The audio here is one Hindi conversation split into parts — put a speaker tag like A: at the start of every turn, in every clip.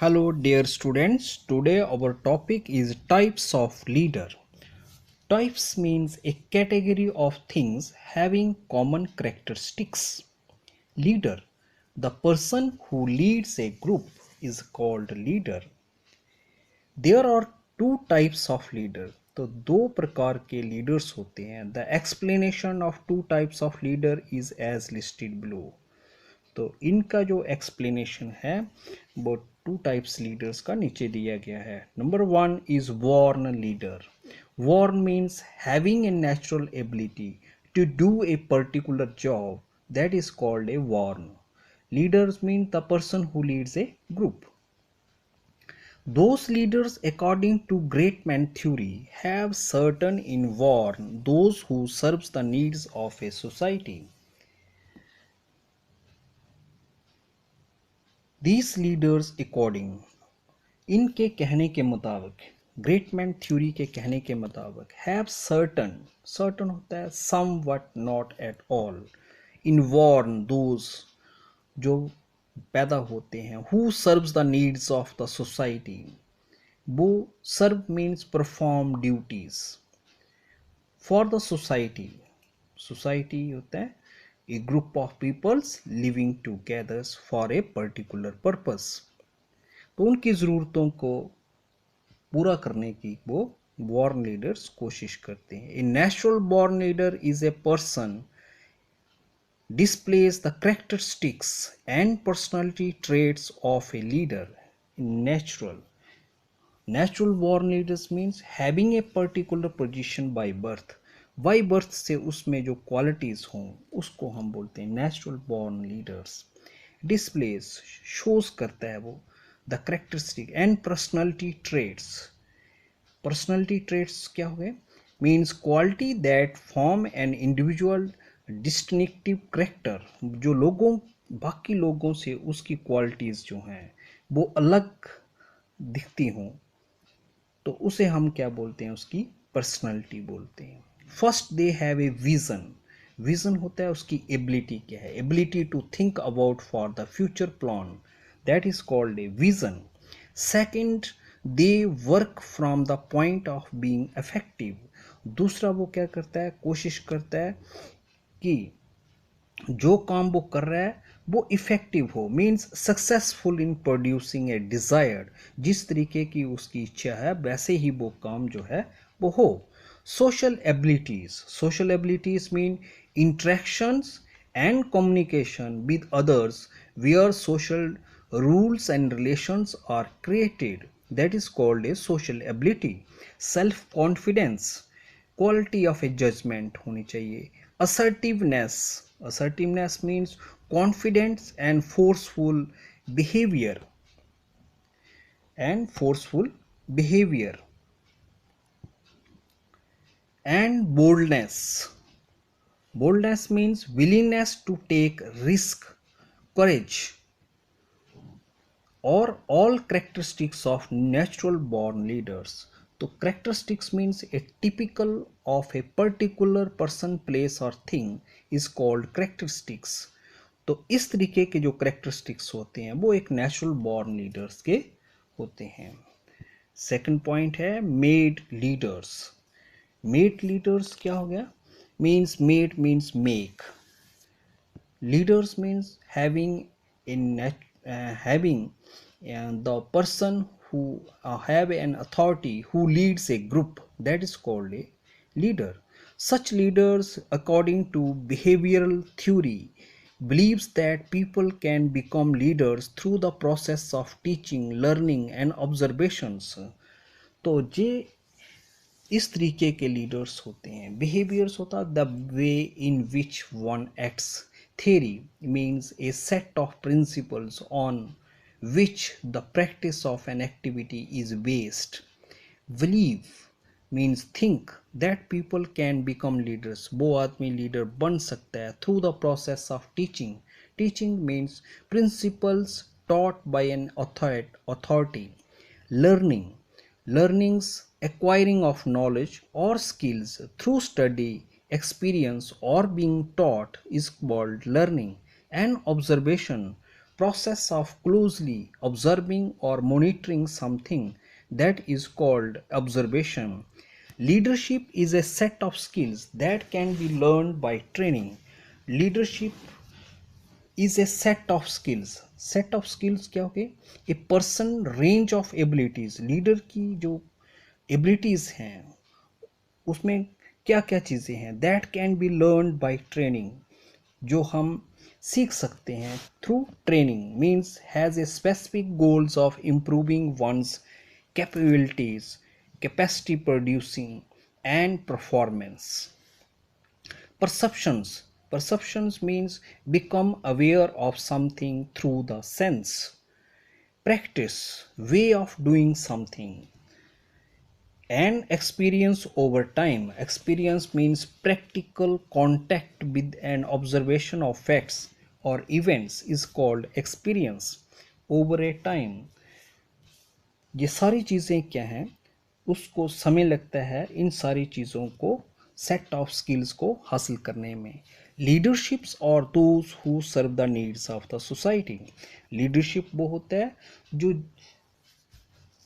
A: Hello dear students, today our topic is types of leader. Types means a category of things having common characteristics. Leader, the person who leads a group is called leader. There are two types of leader. तो दो प्रकार के लीडर्स होते हैं. The explanation of two types of leader is as listed below. तो इनका जो एक्सप्लेनेशन है वो टू टाइप्स लीडर्स का नीचे दिया गया है. Number one is born leader. Born means having a natural ability to do a particular job, that is called a born. Leaders mean the person who leads a group. Those leaders, according to great man theory, have certain in warn those who serves the needs of a society. These leaders according, इनके कहने के मुताबिक, ग्रेट मैन थ्योरी के कहने के मुताबिक, हैव सर्टन, सर्टन होता है somewhat not at all, inborn those जो पैदा होते हैं, who serves the needs of the society. वो serve means perform duties for the society. Society होता है a group of peoples living together for a particular purpose. तो उनकी ज़रूरतों को पूरा करने की वो बॉर्न लीडर्स कोशिश करते हैं. A natural born leader is a person displays the characteristics and personality traits of a leader. Natural born leaders means having a particular position by birth. By birth से उसमें जो क्वालिटीज़ हों उसको हम बोलते हैं natural born leaders. Displace shows करता है वो the characteristic and personality traits. Personality traits क्या हुए? Means quality that form an individual distinctive character. जो लोगों, बाकी लोगों से उसकी क्वालिटीज़ जो हैं वो अलग दिखती हों, तो उसे हम क्या बोलते हैं? उसकी पर्सनैलिटी बोलते हैं. First they have a vision. Vision होता है उसकी एबिलिटी. क्या है? Ability to think about for the future plan, that is called a vision. Second, they work from the point of being effective. दूसरा वो क्या करता है? कोशिश करता है कि जो काम वो कर रहा है वो इफेक्टिव हो. Means successful in producing A desired. जिस तरीके की उसकी इच्छा है वैसे ही वो काम जो है वो हो. Social abilities. Social abilities mean interactions and communication with others where social rules and relations are created, that is called a social ability. Self confidence, quality of a judgement होनी चाहिए. assertiveness. Assertiveness means confidence and forceful behavior. And boldness. Boldness means willingness to take risk, courage, or all characteristics of natural born leaders. तो characteristics means a typical of a particular person, place or thing is called characteristics. तो इस तरीके के जो characteristics होते हैं वो एक natural born leaders के होते हैं. सेकंड पॉइंट है made leaders. made leaders क्या हो गया? means made means make. leaders means having the person who have an authority, who leads a group, that is called a leader. Such leaders, according to behavioral theory, believes that people can become leaders through the process of teaching, learning and observations. तो ये इस तरीके के लीडर्स होते हैं. बिहेवियर्स होता the way in which one acts. theory means a set of principles on which the practice of an activity is based. Believe means think that people can become leaders. वो आदमी लीडर बन सकता है through the process of teaching. Teaching means principles taught by an authority. Learnings acquiring of knowledge or skills through study, experience or being taught is called learning. And observation, process of closely observing or monitoring something, that is called observation. Leadership is a set of skills that can be learned by training. Leadership is a set of skills. Set of skills क्या हो गए? A person range of abilities. Leader की जो एबिलिटीज हैं उसमें क्या क्या चीज़ें हैं, that can be learn by training, जो हम सीख सकते हैं through training, means has a specific goals of improving one's capabilities, capacity producing and performance. Perceptions means become aware of something through the sense. Practice, way of doing something. And experience over time. Experience means practical contact with an observation of facts or events is called experience over a time. ये सारी चीज़ें क्या हैं, उसको समय लगता है इन सारी चीज़ों को, सेट ऑफ स्किल्स को हासिल करने में. लीडरशिप्स और those who serve the needs of the society. Leadership वो होता है जो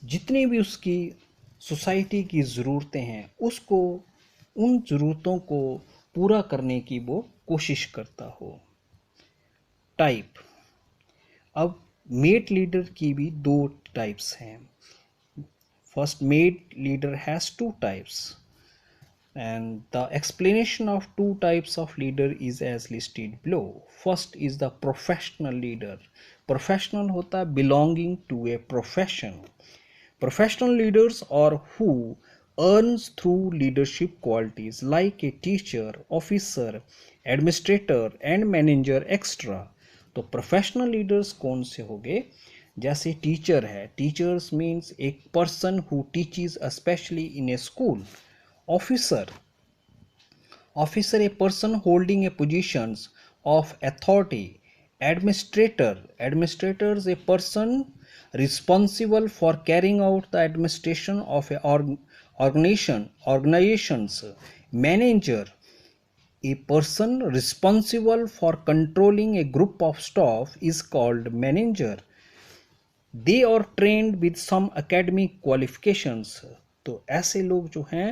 A: जितनी भी उसकी सोसाइटी की ज़रूरतें हैं उसको, उन ज़रूरतों को पूरा करने की वो कोशिश करता हो. टाइप. अब मेट लीडर की भी दो टाइप्स हैं. First, mate leader has two types, and the explanation of two types of leader is as listed below. First is the professional leader. Professional होता है belonging to a profession. Professional leaders are who earns through leadership qualities like a teacher, officer, administrator and manager extra. तो प्रोफेशनल लीडर्स कौन से हो गए? जैसे टीचर है, टीचर्स मीन्स एक person who teaches specially in A school. Officer a person holding A positions of authority. Administrators a person responsible for carrying out the administration of a organizations. Manager, a person responsible for controlling a group of staff is called manager. They are trained with some academic qualifications. तो ऐसे लोग जो हैं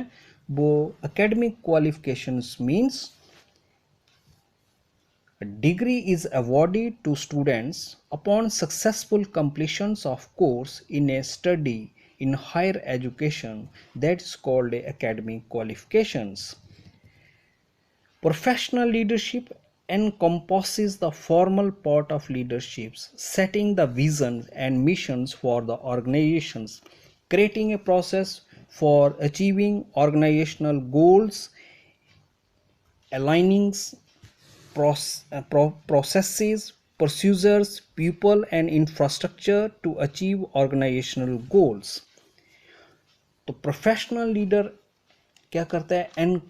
A: वो academic qualifications means a degree is awarded to students upon successful completions of course in a study in higher education, that is called academic qualifications. Professional leadership encompasses the formal part of leaderships, setting the visions and missions for the organizations, creating a process for achieving organizational goals, aligning processes, procedures, people and infrastructure to achieve organizational goals. तो प्रोफेशनल लीडर क्या करता है? एंड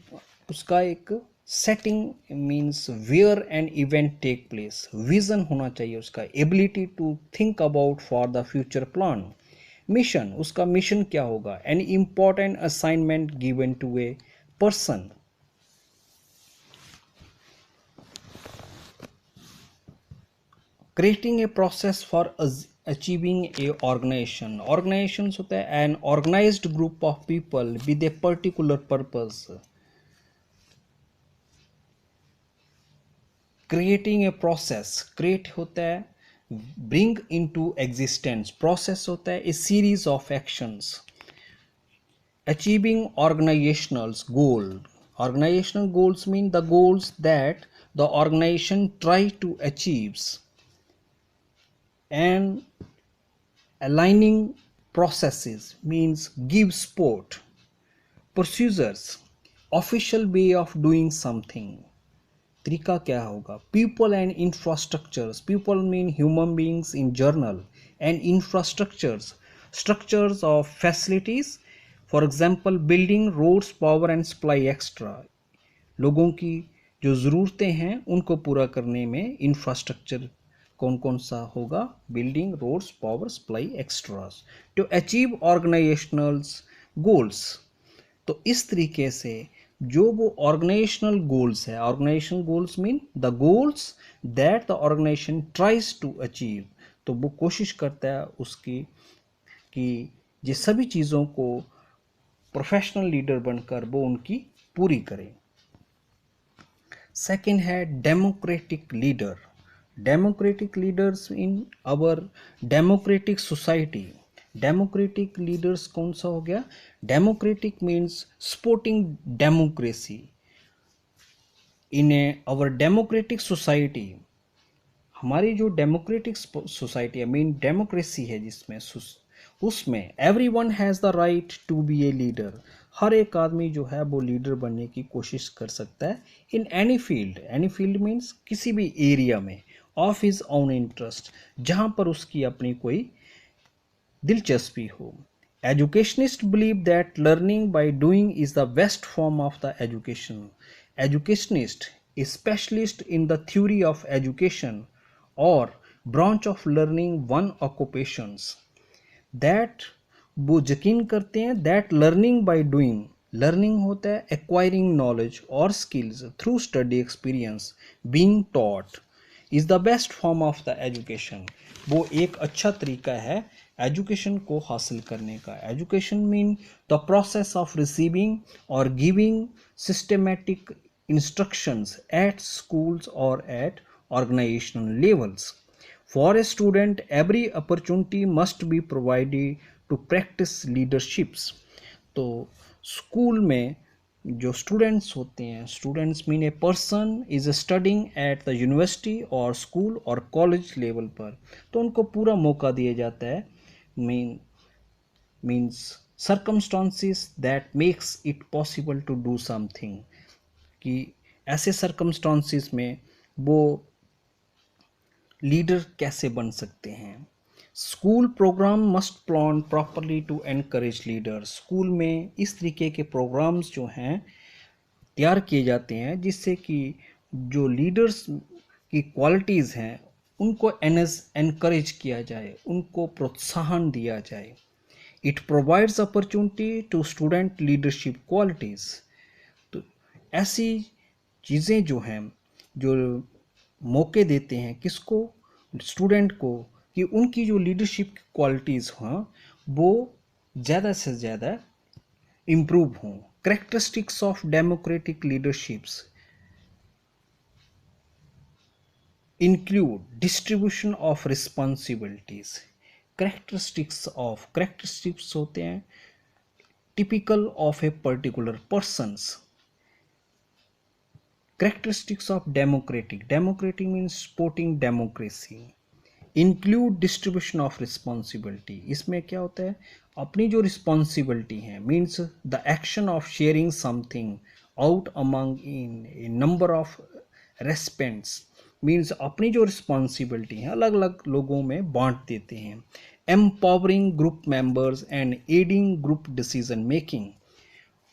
A: उसका एक setting means where an event take place. Vision होना चाहिए उसका, ability to think about for the future plan. Mission, उसका मिशन क्या होगा? An important assignment given to a person. Creating a process for achieving a organization. Organizations होता है an organized group of people with a particular purpose. Creating a process, create होता है bring into existence. Process होता है a series of actions. Achieving organizational goal. Organizational goals mean the goals that the organization try to achieve. And aligning processes means give support. Procedures, official way of doing something. तरीका क्या होगा? People and infrastructures. People mean human beings in general, and infrastructures, structures of facilities. For example, building roads, power and supply extra. लोगों की जो ज़रूरतें हैं उनको पूरा करने में इंफ्रास्ट्रक्चर कौन कौन सा होगा? Building, roads, power supply, extras. To achieve organizational goals. तो इस तरीके से जो वो ऑर्गेनाइजेशनल गोल्स है, organizational goals mean the goals that the organization tries to achieve, तो वो कोशिश करता है उसकी कि ये सभी चीज़ों को प्रोफेशनल लीडर बनकर वो उनकी पूरी करें। सेकंड है democratic leader. Democratic leaders in our democratic society. Democratic leaders कौन सा हो गया? Democratic means supporting democracy in our democratic society. हमारी जो डेमोक्रेटिक सोसाइटी है, मीन डेमोक्रेसी है जिसमें उसमें everyone has the right to be a leader. हर एक आदमी जो है वो लीडर बनने की कोशिश कर सकता है in any field. Any field means किसी भी एरिया में, ऑफ हिज ओन इंटरेस्ट, जहाँ पर उसकी अपनी कोई दिलचस्पी हो। Educationist believe that learning by doing is the best form of the education. Educationist a specialist in the theory of education और branch of learning one occupations that, वो यकीन करते हैं that learning by doing, learning होता है एक्वायरिंग नॉलेज और skills through study experience being taught is the best form of the education. वो एक अच्छा तरीका है एजुकेशन को हासिल करने का। Education mean the process of receiving और giving systematic instructions at schools और at organizational levels. For a student, every opportunity must be provided to practice leaderships. तो स्कूल में जो स्टूडेंट्स होते हैं, students mean a person is studying at the university और स्कूल और कॉलेज लेवल पर, तो उनको पूरा मौका दिया जाता है। Means circumstances that makes it possible to do something, कि ऐसे सर्कमस्टांसिस में वो लीडर कैसे बन सकते हैं। School programme must plan properly to encourage leader. School में इस तरीके के प्रोग्राम्स जो हैं तैयार किए जाते हैं जिससे कि जो लीडर्स की क्वालिटीज़ हैं उनको एनकरेज किया जाए, उनको प्रोत्साहन दिया जाए। It provides opportunity to student leadership qualities. तो ऐसी चीज़ें जो हैं, जो मौके देते हैं किसको? स्टूडेंट को, कि उनकी जो लीडरशिप क्वालिटीज़ हों वो ज़्यादा से ज़्यादा इम्प्रूव हों। Characteristics of democratic leaderships include distribution of responsibilities. Characteristics होते हैं typical of a particular persons. Characteristics of democratic means supporting democracy, include distribution of responsibility। इसमें क्या होता है? अपनी जो रिस्पॉन्सिबिलिटी है means the action of sharing something out among in a number of recipients, means अपनी जो रिस्पॉन्सिबिलिटी है अलग अलग लोगों में बांट देते हैं। Empowering group members and adding group decision making,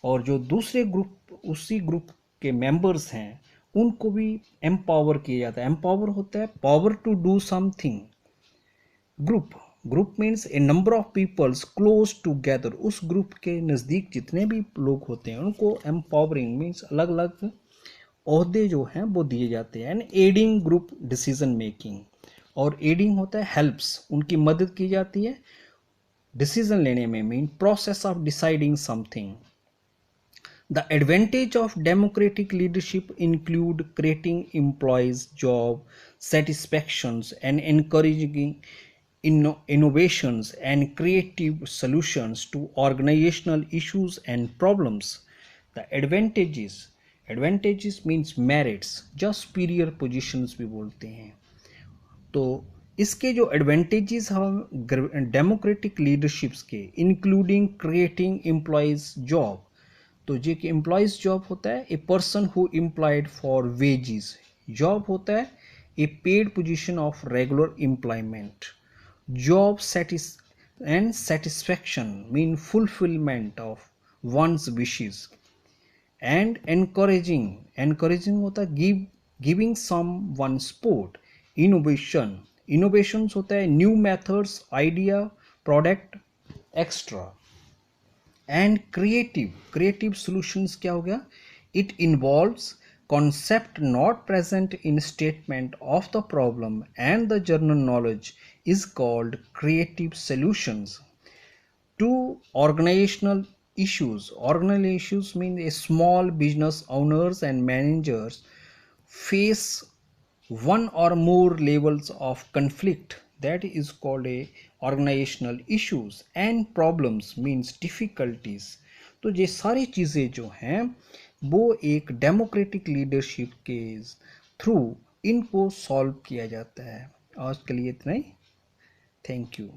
A: और जो दूसरे ग्रुप, उसी ग्रुप के मेंबर्स हैं उनको भी एम्पावर किया जाता है। एम्पावर होता है power to do something. Group means a number of peoples close together, उस ग्रुप के नज़दीक जितने भी लोग होते हैं उनको एम्पावरिंग मीन्स अलग अलग ओहदे जो हैं वो दिए जाते हैं। And adding group decision making, और एडिंग होता है हेल्प्स, उनकी मदद की जाती है डिसीजन लेने में, mean process of deciding something. The advantage of democratic leadership include creating employees job satisfactions and encouraging innovations and creative solutions to organizational issues and problems. The advantages means merits, just superior positions भी बोलते हैं। तो इसके जो एडवांटेजेस हम डेमोक्रेटिक लीडरशिप्स के, इंक्लूडिंग क्रिएटिंग एम्प्लॉयज जॉब, तो जो कि एम्प्लॉयज जॉब होता है a person who employed for wages, job होता है a paid position of regular employment. Job satisfaction mean fulfilment of one's wishes. And encouraging होता है giving someone support. Innovations होता है new methods, idea, product, extra. And creative solutions क्या हो गया? It involves concept not present in statement of the problem, and the general knowledge is called creative solutions to organizational issues. Organizational issues mean a small business owners and managers face one or more levels of conflict, that is called a organizational issues, and problems means difficulties. तो ये सारी चीज़ें जो हैं वो एक डेमोक्रेटिक लीडरशिप के थ्रू इनको सॉल्व किया जाता है। आज के लिए इतना ही। Thank you.